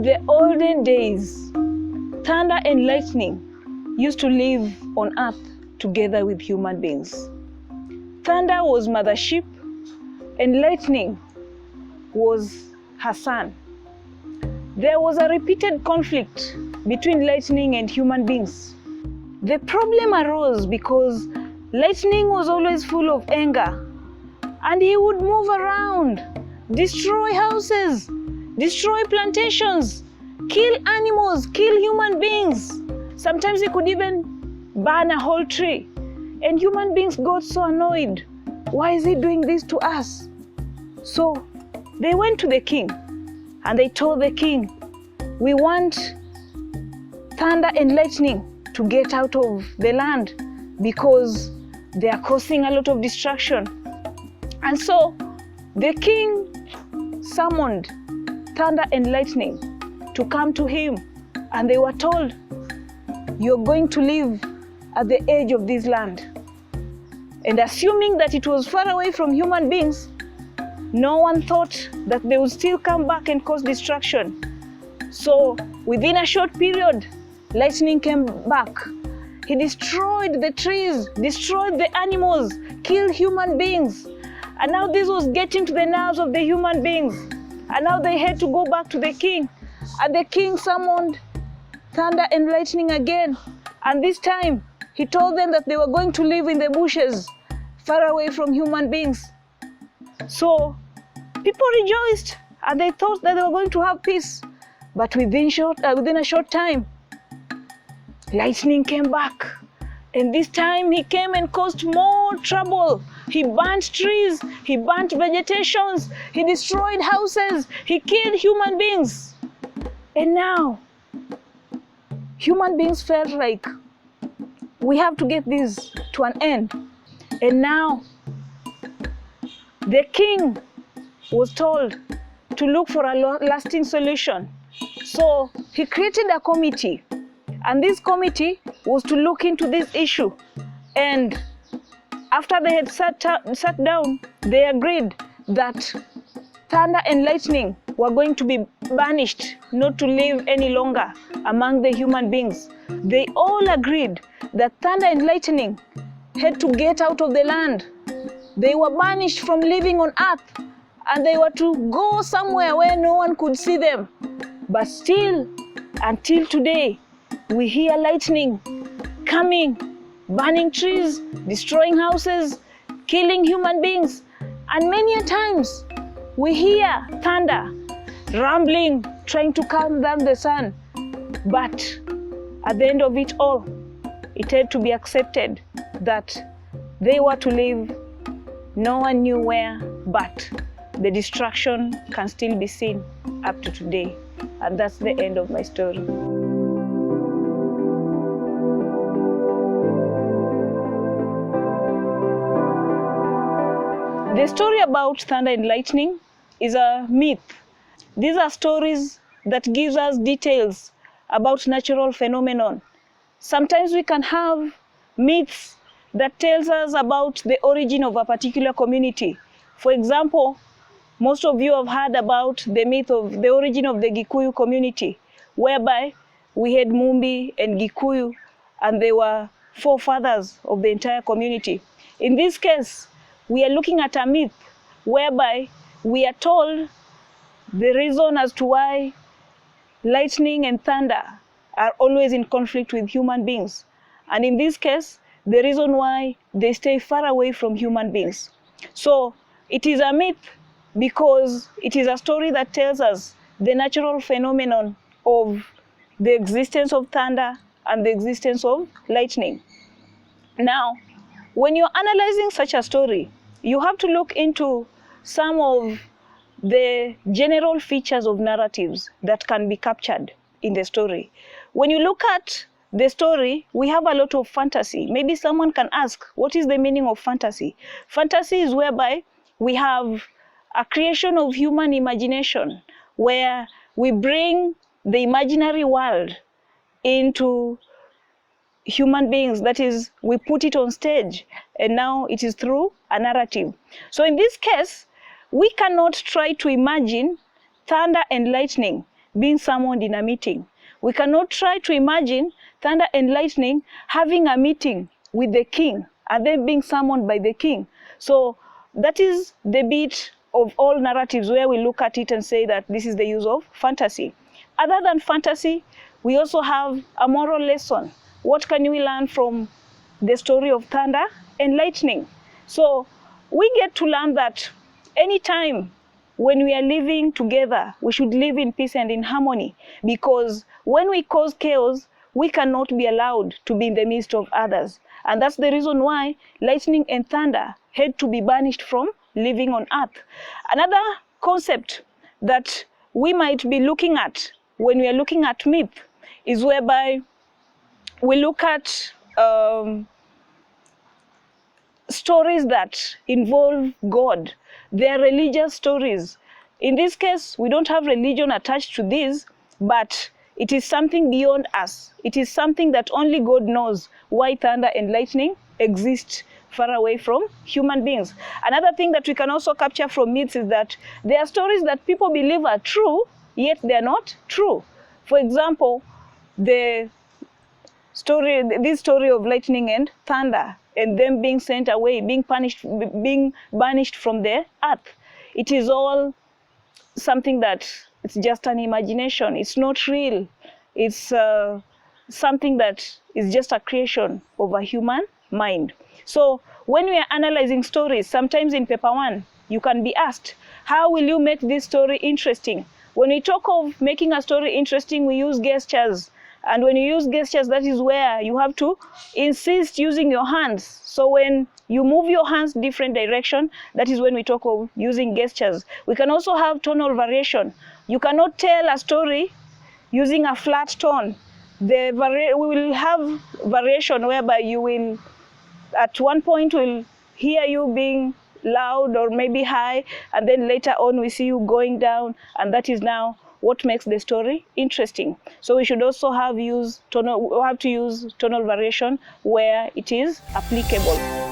In the olden days, thunder and lightning used to live on earth together with human beings. Thunder was mothership and lightning was her son. There was a repeated conflict between lightning and human beings. The problem arose because lightning was always full of anger, and he would move around, destroy houses, destroy plantations, kill animals, kill human beings. Sometimes he could even burn a whole tree. And human beings got so annoyed. Why is he doing this to us? So they went to the king and they told the king, we want thunder and lightning to get out of the land because they are causing a lot of destruction. And so the king summoned thunder and lightning to come to him, and they were told, you're going to live at the edge of this land. And assuming that it was far away from human beings, no one thought that they would still come back and cause destruction. So within a short period, lightning came back. He destroyed the trees, destroyed the animals, killed human beings. And now this was getting to the nerves of the human beings. And now they had to go back to the king. And the king summoned thunder and lightning again. And this time, he told them that they were going to live in the bushes, far away from human beings. So people rejoiced and they thought that they were going to have peace. But within a short time, lightning came back. And this time he came and caused more trouble. He burnt trees, he burnt vegetations, he destroyed houses, he killed human beings. And now, human beings felt like we have to get this to an end. And now, the king was told to look for a lasting solution. So he created a committee, and this committee was to look into this issue. And after they had sat down, they agreed that thunder and lightning were going to be banished, not to live any longer among the human beings. They all agreed that thunder and lightning had to get out of the land. They were banished from living on earth, and they were to go somewhere where no one could see them. But still, until today, we hear lightning coming, burning trees, destroying houses, killing human beings. And many a times, we hear thunder rumbling, trying to calm down the sun. But at the end of it all, it had to be accepted that they were to live no one knew where, but the destruction can still be seen up to today. And that's the end of my story. The story about thunder and lightning is a myth. These are stories that give us details about natural phenomenon. Sometimes we can have myths that tells us about the origin of a particular community. For example, most of you have heard about the myth of the origin of the Gikuyu community, whereby we had Mumbi and Gikuyu, and they were forefathers of the entire community. In this case, we are looking at a myth whereby we are told the reason as to why lightning and thunder are always in conflict with human beings. And in this case, the reason why they stay far away from human beings. So it is a myth because it is a story that tells us the natural phenomenon of the existence of thunder and the existence of lightning. Now, when you're analyzing such a story, you have to look into some of the general features of narratives that can be captured in the story. When you look at the story, we have a lot of fantasy. Maybe someone can ask, what is the meaning of fantasy? Fantasy is whereby we have a creation of human imagination, where we bring the imaginary world into human beings. That is, we put it on stage, and now it is through a narrative. So in this case, we cannot try to imagine thunder and lightning being summoned in a meeting. We cannot try to imagine thunder and lightning having a meeting with the king and then being summoned by the king. So that is the bit of all narratives where we look at it and say that this is the use of fantasy. Other than fantasy, we also have a moral lesson. What can we learn from the story of thunder and lightning? So we get to learn that anytime when we are living together, we should live in peace and in harmony, because when we cause chaos, we cannot be allowed to be in the midst of others. And that's the reason why lightning and thunder had to be banished from living on earth. Another concept that we might be looking at when we are looking at myth is whereby we look at stories that involve God. They are religious stories. In this case, we don't have religion attached to this, but it is something beyond us. It is something that only God knows why thunder and lightning exist far away from human beings. Another thing that we can also capture from myths is that there are stories that people believe are true, yet they are not true. For example, this story of lightning and thunder and them being sent away, being banished from the earth. It is all something that it's just an imagination. It's not real. It's something that is just a creation of a human mind. So when we are analyzing stories, sometimes in paper one, you can be asked, how will you make this story interesting? When we talk of making a story interesting, we use gestures. And when you use gestures, that is where you have to insist using your hands. So when you move your hands different direction, that is when we talk of using gestures. We can also have tonal variation. You cannot tell a story using a flat tone. We will have variation whereby you will, at one point, will hear you being loud or maybe high, and then later on we see you going down, and that is now what makes the story interesting. So we should also have to use tonal variation where it is applicable.